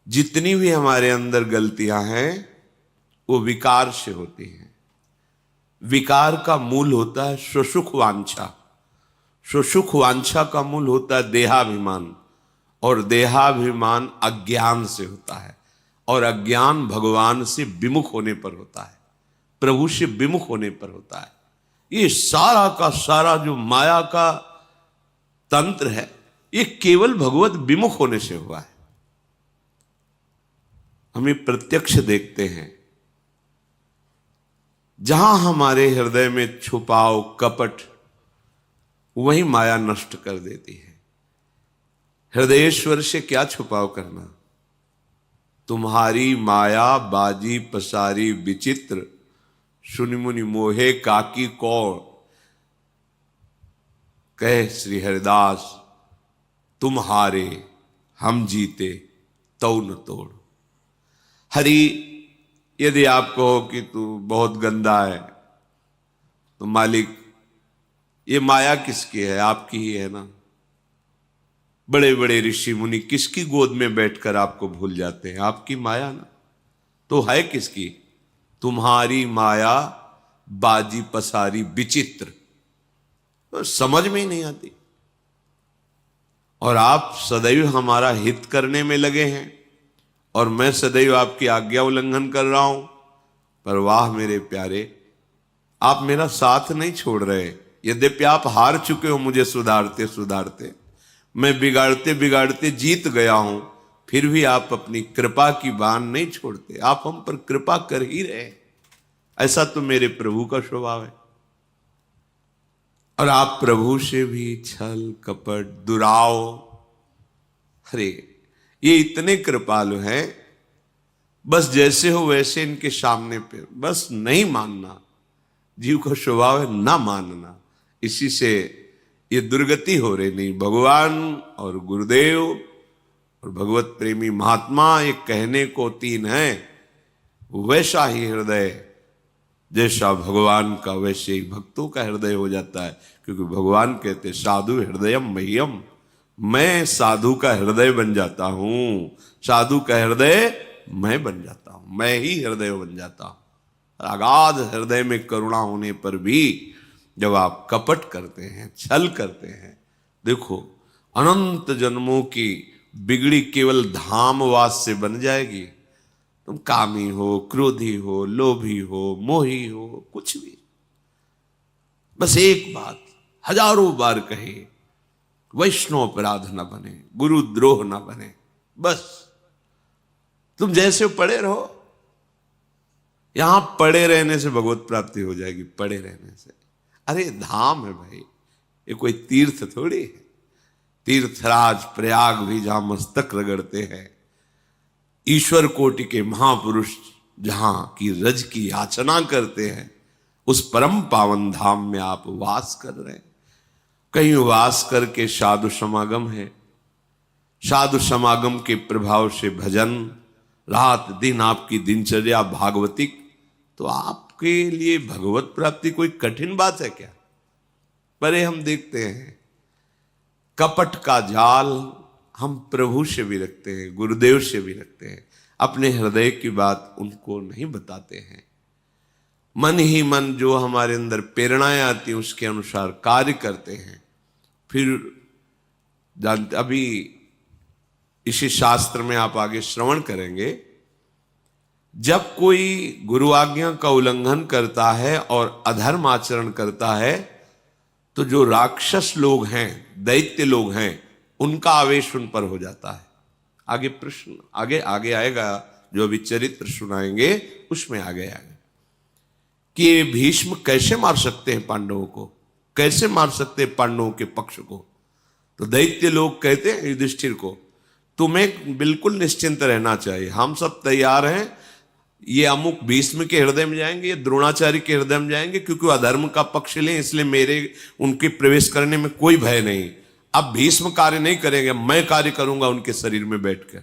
जितनी भी हमारे अंदर गलतियां हैं वो विकार से होती हैं। विकार का मूल होता है स्वसुख वांछा, स्वसुख वांछा का मूल होता है देहाभिमान, और देहाभिमान अज्ञान से होता है, और अज्ञान भगवान से विमुख होने पर होता है, प्रभु से विमुख होने पर होता है। ये सारा का सारा जो माया का तंत्र है ये केवल भगवत विमुख होने से हुआ है। हमें प्रत्यक्ष देखते हैं, जहां हमारे हृदय में छुपाव कपट, वही माया नष्ट कर देती है। हृदयेश्वर से क्या छुपाव करना? तुम्हारी माया बाजी पसारी विचित्र, सुनि मुनि मोहे काकी कौन, कहे श्री हरिदास तुम हारे हम जीते तौ न तोड़। हरि यदि आप कहो कि तू बहुत गंदा है, तो मालिक ये माया किसकी है? आपकी ही है ना। बड़े बड़े ऋषि मुनि किसकी गोद में बैठकर आपको भूल जाते हैं? आपकी माया ना। तो है किसकी? तुम्हारी माया बाजी पसारी विचित्र, तो समझ में ही नहीं आती। और आप सदैव हमारा हित करने में लगे हैं, और मैं सदैव आपकी आज्ञा उल्लंघन कर रहा हूं। पर वाह मेरे प्यारे, आप मेरा साथ नहीं छोड़ रहे। यद्यपि आप हार चुके हो मुझे सुधारते सुधारते, मैं बिगाड़ते बिगाड़ते जीत गया हूं, फिर भी आप अपनी कृपा की बाण नहीं छोड़ते। आप हम पर कृपा कर ही रहे। ऐसा तो मेरे प्रभु का स्वभाव है। और आप प्रभु से भी छल कपट दुराव, अरे ये इतने कृपालु हैं, बस जैसे हो वैसे इनके सामने पे बस नहीं मानना। जीव का स्वभाव है ना मानना, इसी से ये दुर्गति हो रही। नहीं, भगवान और गुरुदेव और भगवत प्रेमी महात्मा ये कहने को तीन है। वैसा ही हृदय जैसा भगवान का, वैसे ही भक्तों का हृदय हो जाता है। क्योंकि भगवान कहते साधु हृदयम मह्यम, मैं साधु का हृदय बन जाता हूं। साधु का हृदय मैं बन जाता हूं, मैं ही हृदय बन जाता हूं। अगाध हृदय में करुणा होने पर भी जब आप कपट करते हैं, छल करते हैं, देखो अनंत जन्मों की बिगड़ी केवल धामवास से बन जाएगी। तुम कामी हो, क्रोधी हो, लोभी हो, मोही हो, कुछ भी, बस एक बात हजारों बार कहे, वैष्णव अपराध न बने, गुरु द्रोह न बने। बस तुम जैसे पड़े रहो। यहां पड़े रहने से भगवत प्राप्ति हो जाएगी, पड़े रहने से। अरे धाम है भाई, ये कोई तीर्थ थोड़ी है। तीर्थराज प्रयाग भी जहां मस्तक रगड़ते हैं, ईश्वर कोटि के महापुरुष जहां की रज की याचना करते हैं, उस परम पावन धाम में आप वास कर रहे हैं। कहीं वास करके साधु समागम है, साधु समागम के प्रभाव से भजन, रात दिन आपकी दिनचर्या भागवतिक, तो आपके लिए भगवत प्राप्ति कोई कठिन बात है क्या? परे हम देखते हैं कपट का जाल हम प्रभु से भी रखते हैं, गुरुदेव से भी रखते हैं। अपने हृदय की बात उनको नहीं बताते हैं। मन ही मन जो हमारे अंदर प्रेरणाएं आती हैं उसके अनुसार कार्य करते हैं। फिर जानते, अभी इसी शास्त्र में आप आगे श्रवण करेंगे, जब कोई गुरु आज्ञा का उल्लंघन करता है और अधर्म आचरण करता है, तो जो राक्षस लोग हैं, दैत्य लोग हैं, उनका आवेश उन पर हो जाता है। आगे प्रश्न आगे आएगा, जो अभी चरित्र सुनाएंगे उसमें आगे आएगा कि ये भीष्म कैसे मार सकते हैं पांडवों को, कैसे मार सकते हैं पांडवों के पक्ष को। तो दैत्य लोग कहते हैं युधिष्ठिर को, तुम्हें बिल्कुल निश्चिंत रहना चाहिए, हम सब तैयार हैं। ये अमुक भीष्म के हृदय में जाएंगे, ये द्रोणाचार्य के हृदय में जाएंगे, क्योंकि वो अधर्म का पक्ष लें, इसलिए मेरे उनके प्रवेश करने में कोई भय नहीं। अब भीष्म कार्य नहीं करेंगे, मैं कार्य करूंगा उनके शरीर में बैठकर।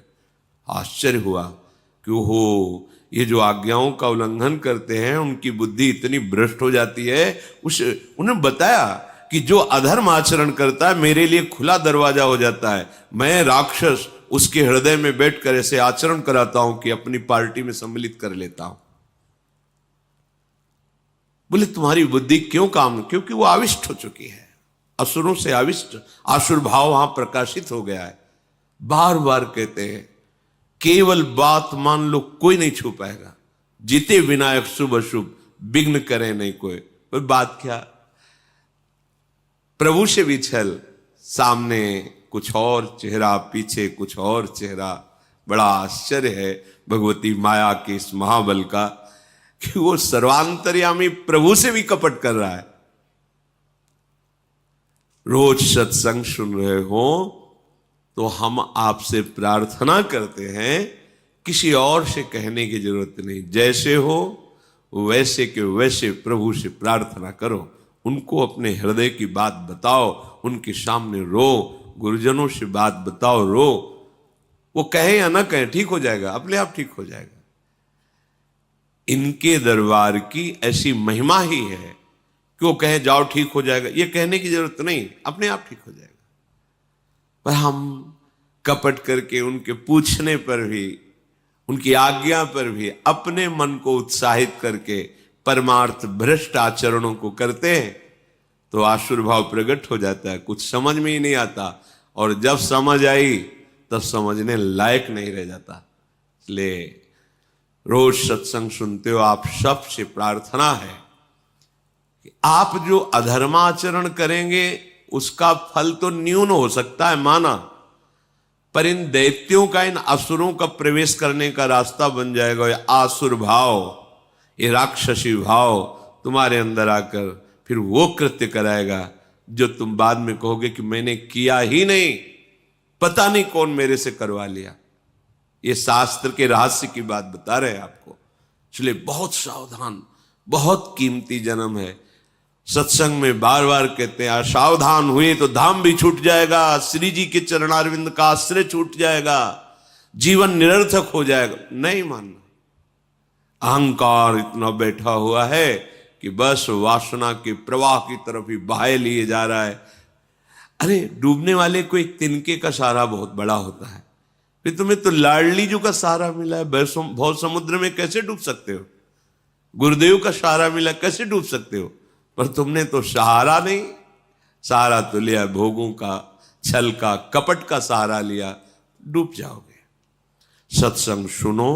आश्चर्य हुआ कि हो, ये जो आज्ञाओं का उल्लंघन करते हैं उनकी बुद्धि इतनी भ्रष्ट हो जाती है। उन्हें बताया कि जो अधर्म आचरण करता है मेरे लिए खुला दरवाजा हो जाता है। मैं राक्षस उसके हृदय में बैठकर ऐसे आचरण कराता हूं कि अपनी पार्टी में सम्मिलित कर लेता हूं। बोले तुम्हारी बुद्धि क्यों काम, क्योंकि वो आविष्ट हो चुकी है, असुरों से आविष्ट, आसुर भाव वहां प्रकाशित हो गया है। बार बार कहते हैं केवल बात मान लो, कोई नहीं छू पाएगा, जीते विनायक शुभ अशुभ, विघ्न करे नहीं कोई। पर बात क्या, प्रभु से भी छल, सामने कुछ और चेहरा, पीछे कुछ और चेहरा। बड़ा आश्चर्य है भगवती माया के इस महाबल का कि वो सर्वांतर्यामी प्रभु से भी कपट कर रहा है। रोज सत्संग सुन रहे हो तो हम आपसे प्रार्थना करते हैं, किसी और से कहने की जरूरत नहीं, जैसे हो वैसे के वैसे प्रभु से प्रार्थना करो, उनको अपने हृदय की बात बताओ, उनके सामने रो, गुरुजनों से बात बताओ, रो। वो कहे या ना कहे ठीक हो जाएगा, अपने आप ठीक हो जाएगा। इनके दरबार की ऐसी महिमा ही है कि वो कहे जाओ ठीक हो जाएगा, ये कहने की जरूरत नहीं, अपने आप ठीक हो जाएगा। पर हम कपट करके उनके पूछने पर भी, उनकी आज्ञा पर भी अपने मन को उत्साहित करके परमार्थ भ्रष्ट आचरणों को करते हैं तो आसुर भाव प्रकट हो जाता है, कुछ समझ में ही नहीं आता, और जब समझ आई तब समझने लायक नहीं रह जाता। इसलिए रोज सत्संग सुनते हो, आप सबसे प्रार्थना है कि आप जो अधर्माचरण करेंगे उसका फल तो न्यून हो सकता है माना, पर इन दैत्यों का, इन असुरों का प्रवेश करने का रास्ता बन जाएगा। ये आसुर भाव, ये राक्षसी भाव तुम्हारे अंदर आकर फिर वो कृत्य कराएगा जो तुम बाद में कहोगे कि मैंने किया ही नहीं, पता नहीं कौन मेरे से करवा लिया। ये शास्त्र के रहस्य की बात बता रहे हैं आपको। इसलिए बहुत सावधान, बहुत कीमती जन्म है। सत्संग में बार बार कहते हैं सावधान हुए तो धाम भी छूट जाएगा, श्री जी के चरणारविंद का आश्रय छूट जाएगा, जीवन निरर्थक हो जाएगा। नहीं मानना, अहंकार इतना बैठा हुआ है कि बस वासना के प्रवाह की तरफ ही बहाए लिए जा रहा है। अरे डूबने वाले को एक तिनके का सहारा बहुत बड़ा होता है, फिर तुम्हें तो लाडली जी का सहारा मिला है, बहुत समुद्र में कैसे डूब सकते हो? गुरुदेव का सहारा मिला, कैसे डूब सकते हो? पर तुमने तो सहारा नहीं, सहारा तो लिया भोगों का, छल का, कपट का सहारा लिया, डूब जाओगे। सत्संग सुनो,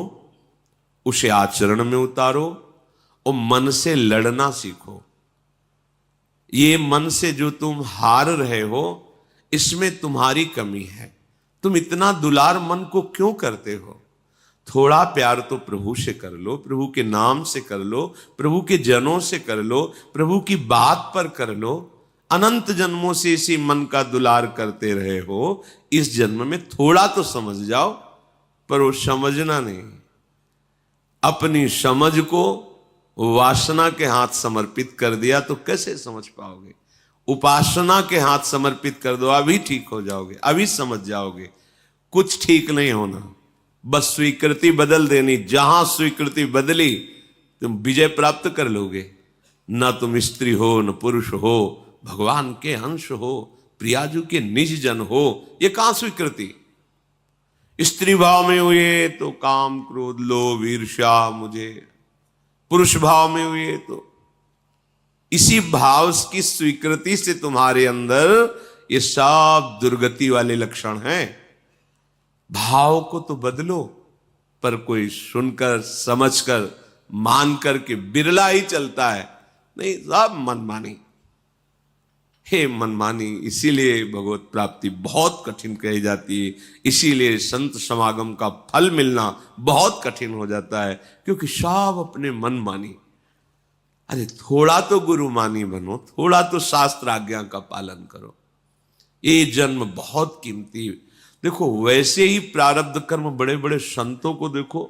उसे आचरण में उतारो और मन से लड़ना सीखो। ये मन से जो तुम हार रहे हो, इसमें तुम्हारी कमी है। तुम इतना दुलार मन को क्यों करते हो? थोड़ा प्यार तो प्रभु से कर लो, प्रभु के नाम से कर लो, प्रभु के जनों से कर लो, प्रभु की बात पर कर लो। अनंत जन्मों से इसी मन का दुलार करते रहे हो, इस जन्म में थोड़ा तो समझ जाओ। पर वो समझना नहीं, अपनी समझ को वासना के हाथ समर्पित कर दिया तो कैसे समझ पाओगे? उपासना के हाथ समर्पित कर दो, अभी ठीक हो जाओगे, अभी समझ जाओगे। कुछ ठीक नहीं होना, बस स्वीकृति बदल देनी। जहां स्वीकृति बदली तुम विजय प्राप्त कर लोगे। न तुम स्त्री हो, न पुरुष हो, भगवान के अंश हो, प्रियाजू के निज जन हो, ये कहां स्वीकृति? स्त्री भाव में हुए तो काम, क्रोध, लोभ, ईर्ष्या मुझे, पुरुष भाव में हुए तो इसी भाव की स्वीकृति से तुम्हारे अंदर ये सब दुर्गति वाले लक्षण हैं। भाव को तो बदलो, पर कोई सुनकर, समझकर, मानकर के बिरला ही चलता है। नहीं, सब मनमानी। हे मनमानी, इसीलिए भगवत प्राप्ति बहुत कठिन कही जाती है, इसीलिए संत समागम का फल मिलना बहुत कठिन हो जाता है, क्योंकि सब अपने मनमानी। अरे थोड़ा तो गुरुमानी बनो, थोड़ा तो शास्त्र आज्ञा का पालन करो। ये जन्म बहुत कीमती। देखो वैसे ही प्रारब्ध कर्म बड़े बड़े संतों को देखो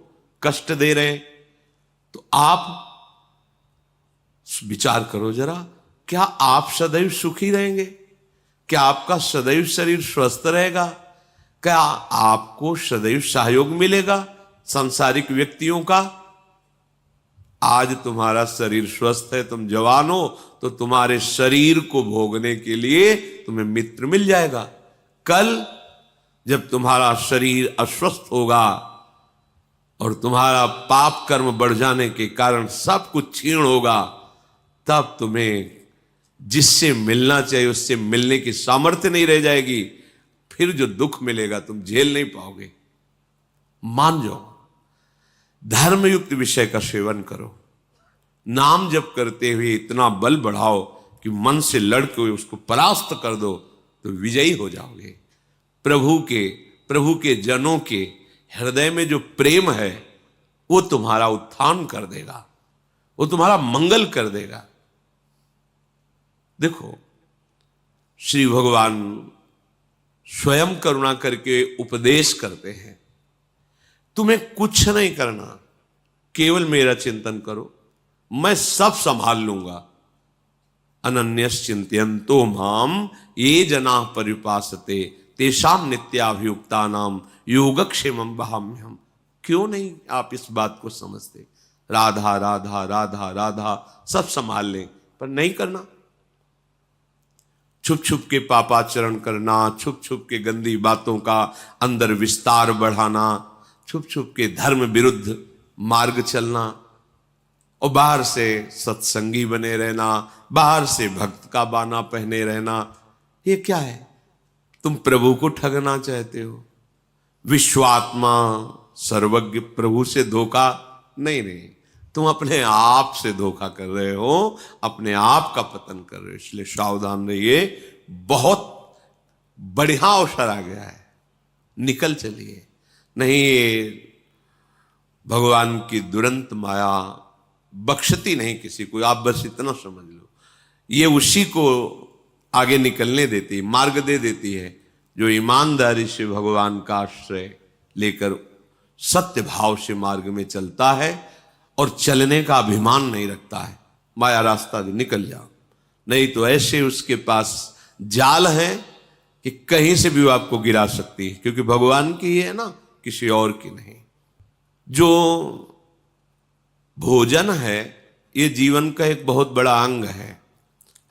कष्ट दे रहे हैं, तो आप विचार करो जरा, क्या आप सदैव सुखी रहेंगे? क्या आपका सदैव शरीर स्वस्थ रहेगा? क्या आपको सदैव सहयोग मिलेगा सांसारिक व्यक्तियों का? आज तुम्हारा शरीर स्वस्थ है, तुम जवान हो, तो तुम्हारे शरीर को भोगने के लिए तुम्हें मित्र मिल जाएगा। कल जब तुम्हारा शरीर अस्वस्थ होगा और तुम्हारा पाप कर्म बढ़ जाने के कारण सब कुछ क्षीण होगा, तब तुम्हें जिससे मिलना चाहिए उससे मिलने की सामर्थ्य नहीं रह जाएगी। फिर जो दुख मिलेगा तुम झेल नहीं पाओगे। मान जाओ, धर्मयुक्त विषय का सेवन करो, नाम जप करते हुए इतना बल बढ़ाओ कि मन से लड़के उसको परास्त कर दो, तो विजयी हो जाओगे। प्रभु के जनों के हृदय में जो प्रेम है वो तुम्हारा उत्थान कर देगा, वो तुम्हारा मंगल कर देगा। देखो, श्री भगवान स्वयं करुणा करके उपदेश करते हैं, तुम्हें कुछ नहीं करना, केवल मेरा चिंतन करो, मैं सब संभाल लूंगा। अनन्यस चिंतयन्तो माम ये जना परिपासते तेषाम नित्याभियुक्ता नाम योगक्षेमं वहाम्यहम्। क्यों नहीं आप इस बात को समझते? राधा राधा राधा राधा सब संभाल लें, पर नहीं करना। छुप छुप के पापाचरण करना, छुप छुप के गंदी बातों का अंदर विस्तार बढ़ाना, छुप छुप के धर्म विरुद्ध मार्ग चलना, और बाहर से सत्संगी बने रहना, बाहर से भक्त का बाना पहने रहना, ये क्या है? तुम प्रभु को ठगना चाहते हो। विश्वात्मा सर्वज्ञ प्रभु से धोखा नहीं, तुम अपने आप से धोखा कर रहे हो, अपने आप का पतन कर रहे हो। इसलिए सावधान रहिए, बहुत बढ़िया अवसर आ गया है, निकल चलिए। नहीं, भगवान की दुरंत माया बख्शती नहीं किसी को, आप बस इतना समझ लो। ये उसी को आगे निकलने देती, मार्ग दे देती है जो ईमानदारी से भगवान का आश्रय लेकर सत्य भाव से मार्ग में चलता है और चलने का अभिमान नहीं रखता है। माया रास्ता दे, निकल जाओ, नहीं तो ऐसे उसके पास जाल है कि कहीं से भी वो आपको गिरा सकती है, क्योंकि भगवान की है ना, किसी और की नहीं। जो भोजन है ये जीवन का एक बहुत बड़ा अंग है,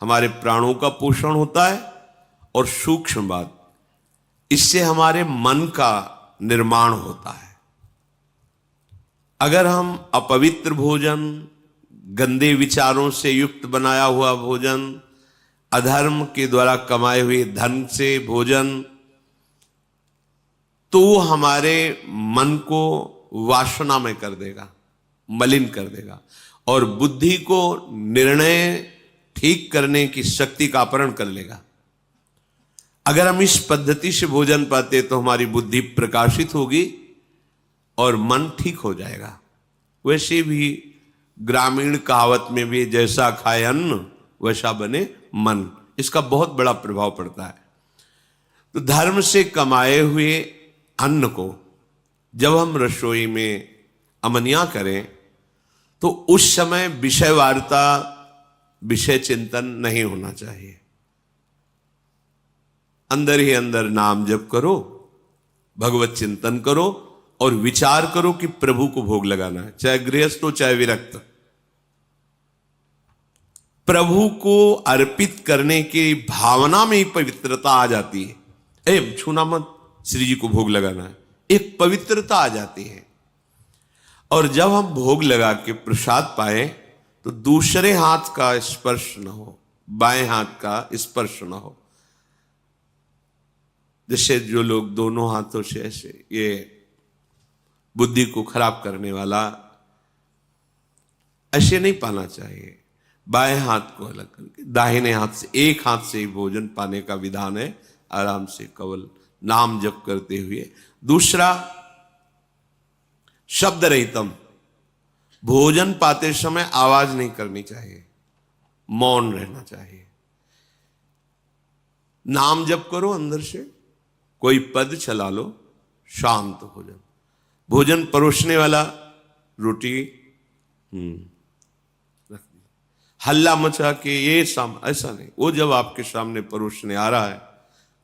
हमारे प्राणों का पोषण होता है, और सूक्ष्म बात, इससे हमारे मन का निर्माण होता है। अगर हम अपवित्र भोजन, गंदे विचारों से युक्त बनाया हुआ भोजन, अधर्म के द्वारा कमाए हुए धन से भोजन, तो वो हमारे मन को वासना में कर देगा, मलिन कर देगा, और बुद्धि को निर्णय ठीक करने की शक्ति का अपहरण कर लेगा। अगर हम इस पद्धति से भोजन पाते तो हमारी बुद्धि प्रकाशित होगी और मन ठीक हो जाएगा। वैसे भी ग्रामीण कहावत में भी जैसा खाए अन्न वैसा बने मन, इसका बहुत बड़ा प्रभाव पड़ता है। तो धर्म से कमाए हुए अन्न को जब हम रसोई में अमनिया करें तो उस समय विषय वार्ता, विषय चिंतन नहीं होना चाहिए। अंदर ही अंदर नाम जप करो, भगवत चिंतन करो और विचार करो कि प्रभु को भोग लगाना है, चाहे गृहस्थ हो चाहे विरक्त। प्रभु को अर्पित करने की भावना में ही पवित्रता आ जाती है। छूना मत, श्री जी को भोग लगाना है, एक पवित्रता आ जाती है। और जब हम भोग लगा के प्रसाद पाए तो दूसरे हाथ का स्पर्श न हो, बाएं हाथ का स्पर्श न हो। जैसे जो लोग दोनों हाथों से ऐसे, ये बुद्धि को खराब करने वाला, ऐसे नहीं पाना चाहिए। बाएं हाथ को अलग करके दाहिने हाथ से, एक हाथ से ही भोजन पाने का विधान है, आराम से केवल नाम जप करते हुए। दूसरा, शब्द रहितम, भोजन पाते समय आवाज नहीं करनी चाहिए, मौन रहना चाहिए। नाम जप करो अंदर से, कोई पद चला लो, शांत हो जाओ। भोजन परोसने वाला रोटी रख दी, हल्ला मचा के ये ऐसा नहीं। वो जब आपके सामने परोसने आ रहा है,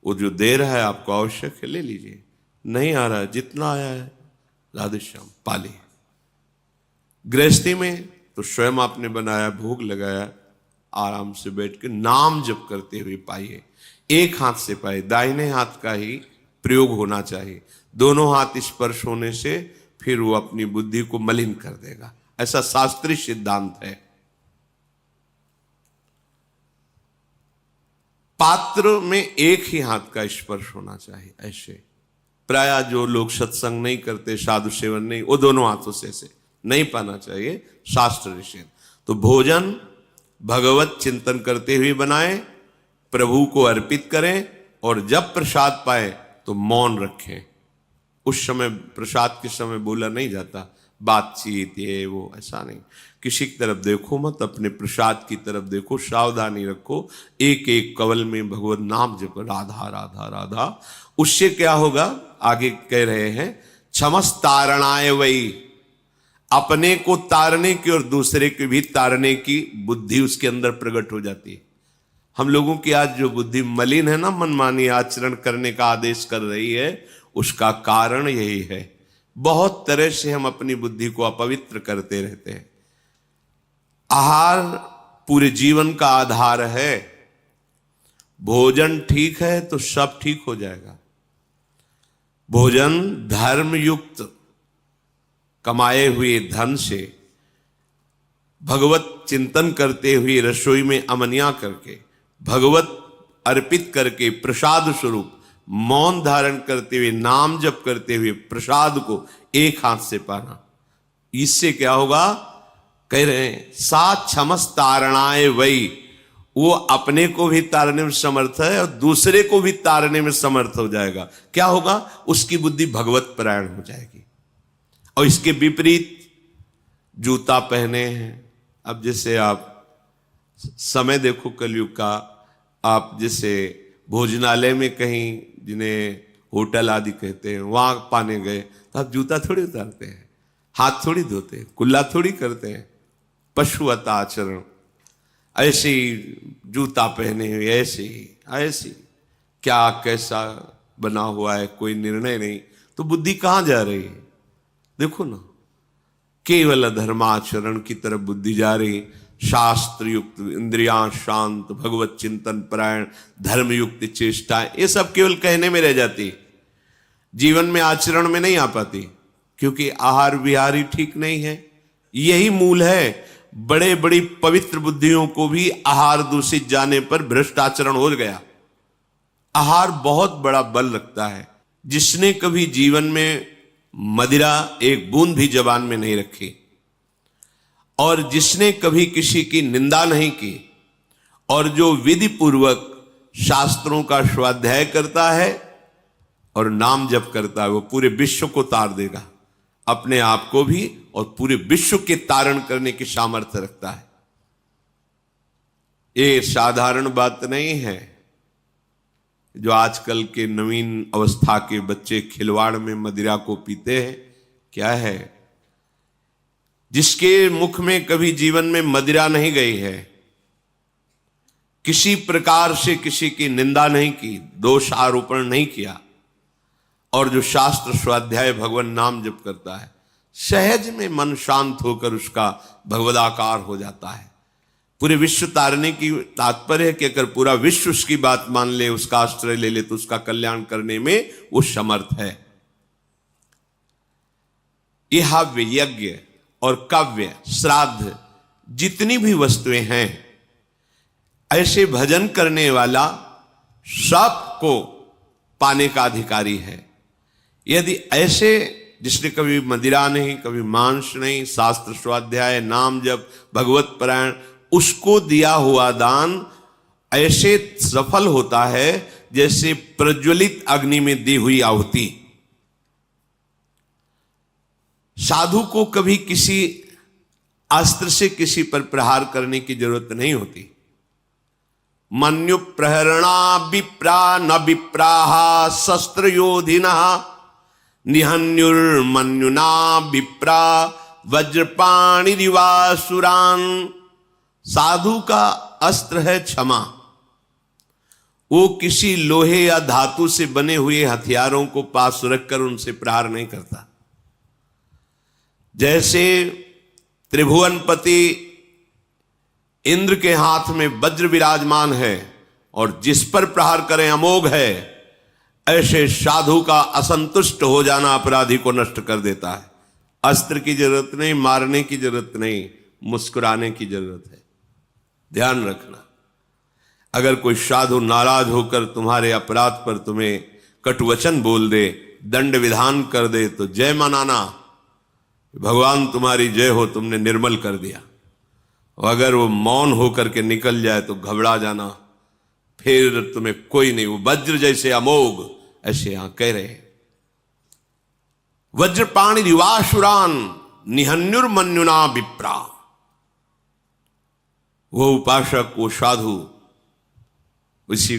वो जो दे रहा है आपको आवश्यक है, ले लीजिए। नहीं आ रहा है, जितना आया है राधे श्याम पाली। गृहस्थी में तो स्वयं आपने बनाया, भोग लगाया, आराम से बैठ के नाम जप करते हुए पाइए। एक हाथ से पाए, दाहिने हाथ का ही प्रयोग होना चाहिए। दोनों हाथ स्पर्श होने से फिर वो अपनी बुद्धि को मलिन कर देगा, ऐसा शास्त्रीय सिद्धांत है। पात्र में एक ही हाथ का स्पर्श होना चाहिए। ऐसे प्राय जो लोग सत्संग नहीं करते, साधु सेवन नहीं, वो दोनों हाथों से ऐसे नहीं पाना चाहिए, शास्त्र निषेध। तो भोजन भगवत चिंतन करते हुए बनाएं, प्रभु को अर्पित करें, और जब प्रसाद पाए तो मौन रखें। उस समय प्रसाद के समय बोला नहीं जाता, बातचीत ये वो ऐसा नहीं। किसी की तरफ देखो मत, अपने प्रसाद की तरफ देखो, सावधानी रखो, एक एक कवल में भगवत नाम जप, राधा राधा राधा। उससे क्या होगा, आगे कह रहे हैं, क्षमस तारणाय वही, अपने को तारने की और दूसरे को भी तारने की बुद्धि उसके अंदर प्रकट हो जाती है। हम लोगों की आज जो बुद्धि मलिन है ना, मनमानी आचरण करने का आदेश कर रही है, उसका कारण यही है। बहुत तरह से हम अपनी बुद्धि को अपवित्र करते रहते हैं। आहार पूरे जीवन का आधार है। भोजन ठीक है तो सब ठीक हो जाएगा। भोजन धर्म युक्त कमाए हुए धन से भगवत चिंतन करते हुए रसोई में अमनिया करके भगवत अर्पित करके प्रसाद स्वरूप मौन धारण करते हुए नाम जप करते हुए प्रसाद को एक हाथ से पाना। इससे क्या होगा, कह रहे हैं सात क्षमस तारणाए वही, वो अपने को भी तारने में समर्थ है और दूसरे को भी तारने में समर्थ हो जाएगा। क्या होगा, उसकी बुद्धि भगवत परायण हो जाएगी। और इसके विपरीत जूता पहने हैं। अब जैसे आप समय देखो कलयुग का, आप जैसे भोजनालय में कहीं, जिन्हें होटल आदि कहते हैं, वहां पाने गए तो आप जूता थोड़ी उतारते हैं, हाथ थोड़ी धोते हैं, कुल्ला थोड़ी करते हैं, पशुवत आचरण। ऐसे ही जूता पहने हुए, ऐसे क्या कैसा बना हुआ है, कोई निर्णय नहीं, तो बुद्धि कहां जा रही है? देखो ना, केवल धर्माचरण की तरफ बुद्धि जा रही। शास्त्र युक्त इंद्रियां शांत, भगवत चिंतन परायण, धर्म युक्त चेष्टाएं, ये सब केवल कहने में रह जाती, जीवन में आचरण में नहीं आ पाती, क्योंकि आहार विहार ही ठीक नहीं है। यही मूल है। बड़े बड़ी पवित्र बुद्धियों को भी आहार दूषित जाने पर भ्रष्ट आचरण हो गया। आहार बहुत बड़ा बल रखता है। जिसने कभी जीवन में मदिरा एक बूंद भी जबान में नहीं रखी, और जिसने कभी किसी की निंदा नहीं की, और जो विधि पूर्वक शास्त्रों का स्वाध्याय करता है और नाम जप करता है, वो पूरे विश्व को तार देगा, अपने आप को भी और पूरे विश्व के तारण करने की सामर्थ्य रखता है। ये साधारण बात नहीं है। जो आजकल के नवीन अवस्था के बच्चे खिलवाड़ में मदिरा को पीते हैं, क्या है, जिसके मुख में कभी जीवन में मदिरा नहीं गई है, किसी प्रकार से किसी की निंदा नहीं की, दोष आरोपण नहीं किया, और जो शास्त्र स्वाध्याय भगवान नाम जप करता है, सहज में मन शांत होकर उसका भगवदाकार हो जाता है। पूरे विश्व तारने की तात्पर्य है कि अगर पूरा विश्व उसकी बात मान ले, उसका आश्रय ले ले, तो उसका कल्याण करने में वो समर्थ है। यह हव्य, यज्ञ और काव्य, श्राद्ध, जितनी भी वस्तुएं हैं, ऐसे भजन करने वाला सबको पाने का अधिकारी है। यदि ऐसे जिसने कभी मदिरा नहीं, कभी मांस नहीं, शास्त्र स्वाध्याय, नाम जप, भगवत परायण, उसको दिया हुआ दान ऐसे सफल होता है जैसे प्रज्वलित अग्नि में दी हुई आहुति। साधु को कभी किसी अस्त्र से किसी पर प्रहार करने की जरूरत नहीं होती। मन्यु प्रहरणा विप्रा न विप्राहा शस्त्र योधिना निहन्युर्मन्युना विप्रा वज्रपाणि दिवासुरान। साधु का अस्त्र है क्षमा। वो किसी लोहे या धातु से बने हुए हथियारों को पास रखकर उनसे प्रहार नहीं करता। जैसे त्रिभुवनपति इंद्र के हाथ में वज्र विराजमान है और जिस पर प्रहार करें अमोघ है, ऐसे साधु का असंतुष्ट हो जाना अपराधी को नष्ट कर देता है। अस्त्र की जरूरत नहीं, मारने की जरूरत नहीं, मुस्कुराने की जरूरत है। ध्यान रखना, अगर कोई साधु नाराज होकर तुम्हारे अपराध पर तुम्हें कटुवचन बोल दे, दंड विधान कर दे, तो जय मनाना, भगवान तुम्हारी जय हो, तुमने निर्मल कर दिया। और अगर वो मौन होकर के निकल जाए तो घबरा जाना, फिर तुम्हें कोई नहीं, वो वज्र जैसे अमोघ, ऐसे यहां कह रहे। वज्रपाणि दिवासुरान निहन्युर्मन्युना विप्रा। वो उपासक, वो साधु, उसी